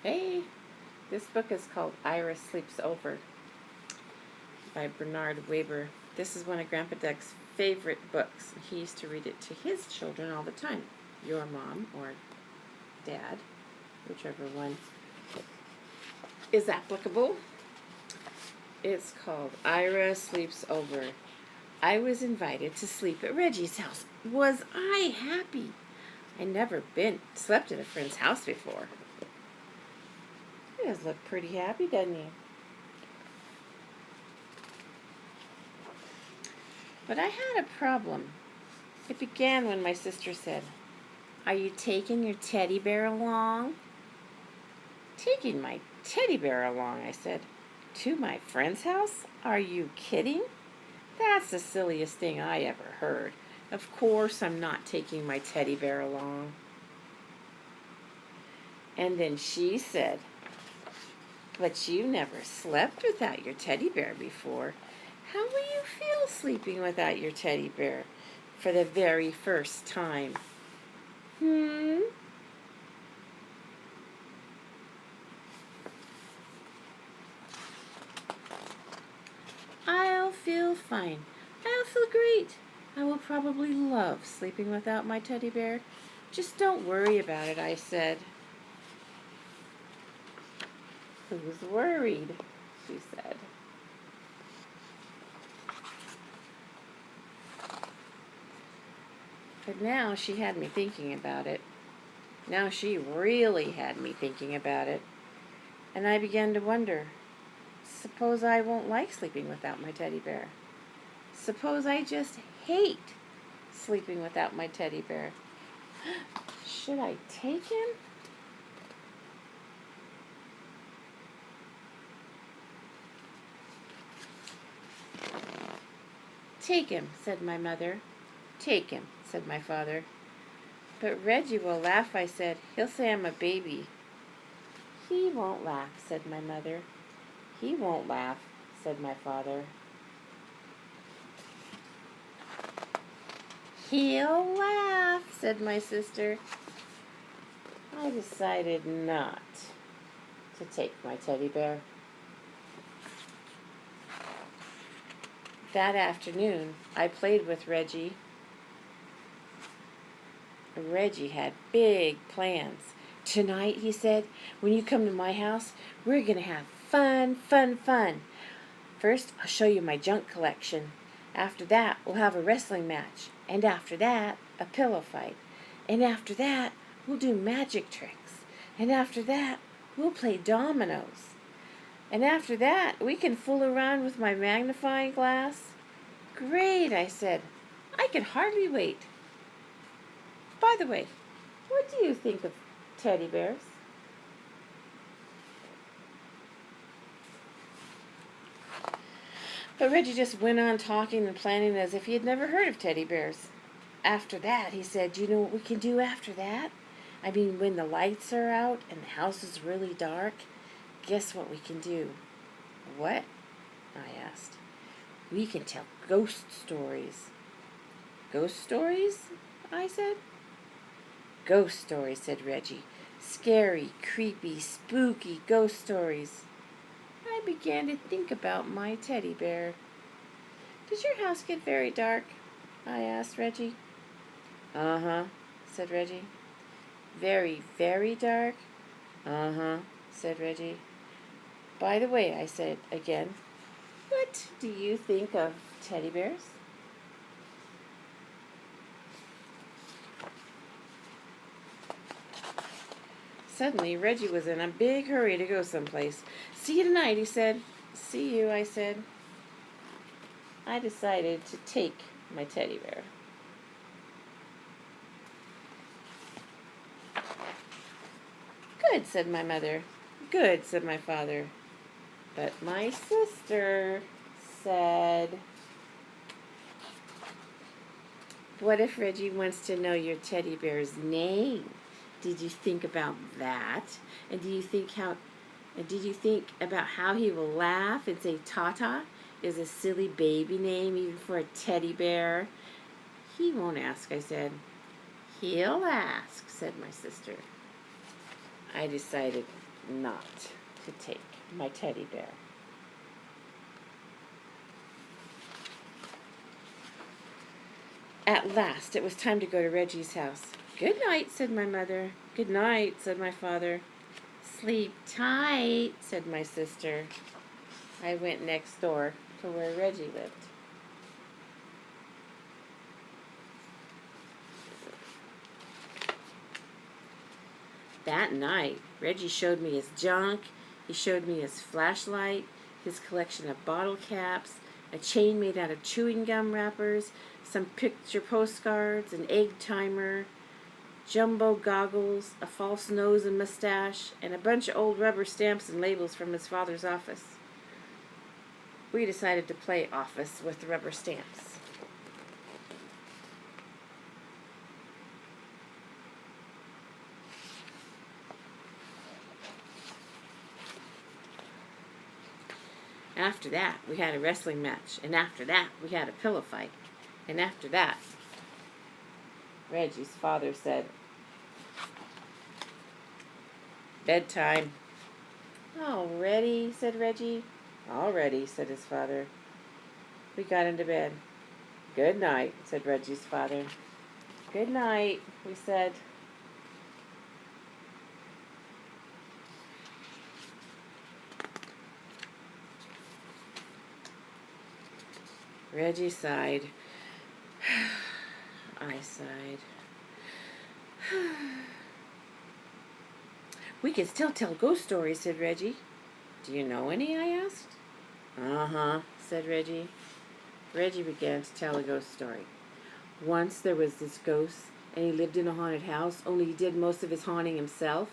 Hey, this book is called Ira Sleeps Over by Bernard Weber. This is one of Grandpa Doug's favorite books. He used to read it to his children all the time. Your mom or dad, whichever one is applicable. It's called Ira Sleeps Over. I was invited to sleep at Reggie's house. Was I happy? I never slept at a friend's house before. He does look pretty happy, doesn't he? But I had a problem. It began when my sister said, "Are you taking your teddy bear along?" "Taking my teddy bear along," I said. "To my friend's house? Are you kidding? That's the silliest thing I ever heard. Of course I'm not taking my teddy bear along." And then she said, "But you never slept without your teddy bear before. How will you feel sleeping without your teddy bear for the very first time?" "I'll feel fine. I'll feel great. I will probably love sleeping without my teddy bear. Just don't worry about it," I said. "Who's worried?" she said. But now she had me thinking about it. Now she really had me thinking about it. And I began to wonder, suppose I won't like sleeping without my teddy bear? Suppose I just hate sleeping without my teddy bear? Should I take him? "Take him," said my mother. "Take him," said my father. "But Reggie will laugh," I said. "He'll say I'm a baby." "He won't laugh," said my mother. "He won't laugh," said my father. "He'll laugh," said my sister. I decided not to take my teddy bear. That afternoon, I played with Reggie. Reggie had big plans. "Tonight," he said, "when you come to my house, we're going to have fun, fun, fun. First, I'll show you my junk collection. After that, we'll have a wrestling match. And after that, a pillow fight. And after that, we'll do magic tricks. And after that, we'll play dominoes. And after that, we can fool around with my magnifying glass." "Great," I said. "I can hardly wait. By the way, what do you think of teddy bears?" But Reggie just went on talking and planning as if he had never heard of teddy bears. "After that," he said, "do you know what we can do after that? I mean, when the lights are out and the house is really dark, guess what we can do?" "What?" I asked. "We can tell ghost stories." "Ghost stories?" I said. "Ghost stories," said Reggie. "Scary, creepy, spooky ghost stories." I began to think about my teddy bear. "Does your house get very dark?" I asked Reggie. "Uh-huh," said Reggie. "Very, very dark?" "Uh-huh," said Reggie. "By the way," I said again, "what do you think of teddy bears?" Suddenly, Reggie was in a big hurry to go someplace. "See you tonight," he said. "See you," I said. I decided to take my teddy bear. "Good," said my mother. "Good," said my father. But my sister said, "What if Reggie wants to know your teddy bear's name? Did you think about that? And did you think about how he will laugh and say Tata is a silly baby name even for a teddy bear?" "He won't ask," I said. "He'll ask," said my sister. I decided not to take my teddy bear. At last, it was time to go to Reggie's house. "Good night," said my mother. "Good night," said my father. "Sleep tight," said my sister. I went next door to where Reggie lived. That night, Reggie showed me his junk. He showed me his flashlight, his collection of bottle caps, a chain made out of chewing gum wrappers, some picture postcards, an egg timer, jumbo goggles, a false nose and mustache, and a bunch of old rubber stamps and labels from his father's office. We decided to play office with the rubber stamps. After that, we had a wrestling match, and after that, we had a pillow fight, and after that, Reggie's father said, "Bedtime." "Already?" said Reggie. "Already," said his father. We got into bed. "Good night," said Reggie's father. "Good night," we said. Reggie sighed. I sighed. "We can still tell ghost stories," said Reggie. "Do you know any?" I asked. "Uh-huh," said Reggie. Reggie began to tell a ghost story. Once there was this ghost, and he lived in a haunted house, only he did most of his haunting himself.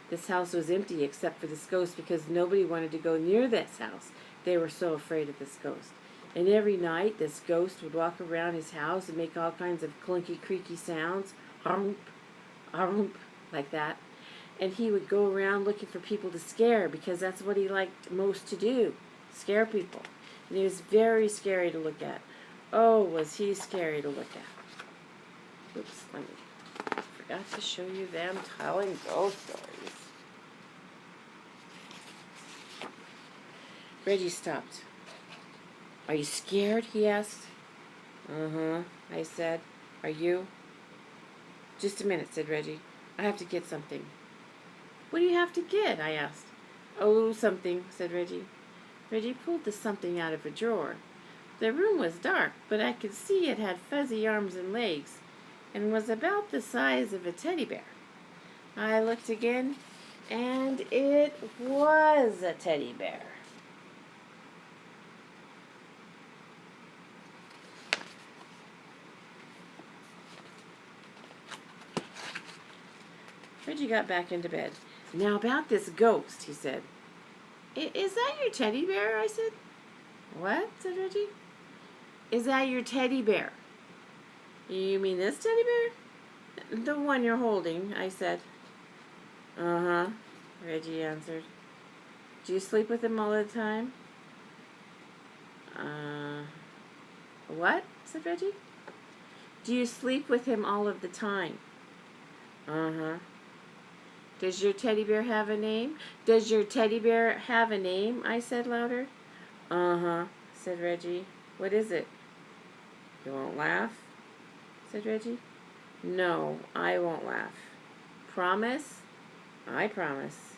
This house was empty except for this ghost because nobody wanted to go near this house. They were so afraid of this ghost. And every night, this ghost would walk around his house and make all kinds of clunky, creaky sounds, harump, harump, like that. And he would go around looking for people to scare because that's what he liked most to do, scare people. And he was very scary to look at. Oh, was he scary to look at. Oops, I forgot to show you them telling ghost stories. Reggie stopped. "Are you scared?" he asked. "Uh-huh," I said. "Are you?" "Just a minute," said Reggie. "I have to get something." "What do you have to get?" I asked. "Oh, something," said Reggie. Reggie pulled the something out of a drawer. The room was dark, but I could see it had fuzzy arms and legs, and was about the size of a teddy bear. I looked again, and it was a teddy bear. Reggie got back into bed. "Now about this ghost," he said. "Is that your teddy bear?" I said. "What?" said Reggie. "Is that your teddy bear?" "You mean this teddy bear?" "The one you're holding," I said. "Uh-huh," Reggie answered. "Do you sleep with him all the time?" What?" said Reggie. "Do you sleep with him all of the time?" "Uh-huh." "Does your teddy bear have a name?" "Does your teddy bear have a name?" I said louder. "Uh-huh," said Reggie. "What is it?" "You won't laugh?" said Reggie. "No, I won't laugh." "Promise?" "I promise."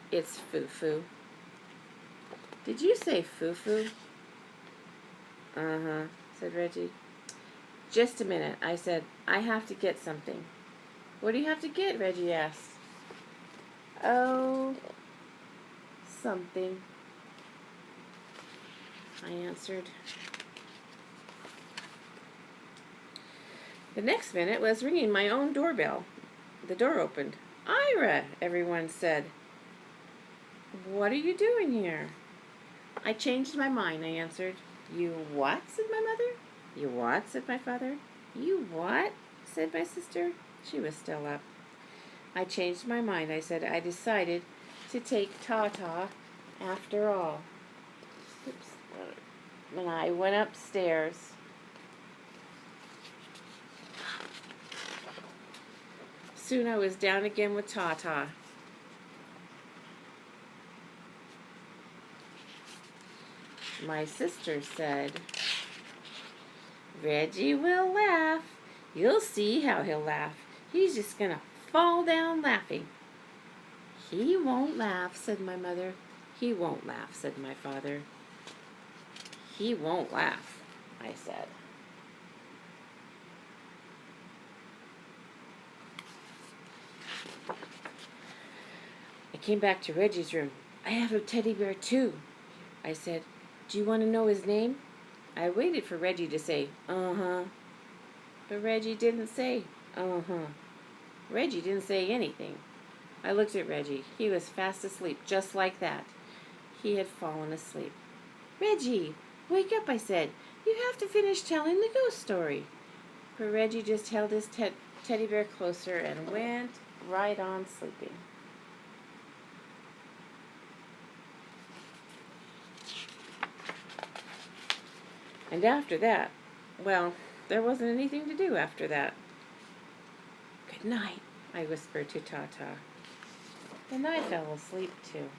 "It's Foo-Foo." "Did you say Foo-Foo?" "Uh-huh," said Reggie. "Just a minute," I said. "I have to get something." "What do you have to get?" Reggie asked. "Oh, something," I answered. The next minute was ringing my own doorbell. The door opened. "Ira," everyone said. "What are you doing here?" "I changed my mind," I answered. "You what?" said my mother. "You what?" said my father. "You what?" said my sister. She was still up. "I changed my mind," I said. "I decided to take Tata after all." Oops. And I went upstairs. Soon I was down again with Tata. My sister said, Reggie will laugh. You'll see how he'll laugh. He's just going to fall down laughing. He won't laugh, said my mother. He won't laugh, said my father. He won't laugh, I said. I came back to Reggie's room. I have a teddy bear too, I said. Do you want to know his name? I waited for Reggie to say, uh-huh. But Reggie didn't say, uh-huh. Reggie didn't say anything. I looked at Reggie. He was fast asleep, just like that. He had fallen asleep. Reggie, wake up, I said. You have to finish telling the ghost story. But Reggie just held his teddy bear closer and went right on sleeping. And after that, well, there wasn't anything to do after that. Good night, I whispered to Tata. And I fell asleep too.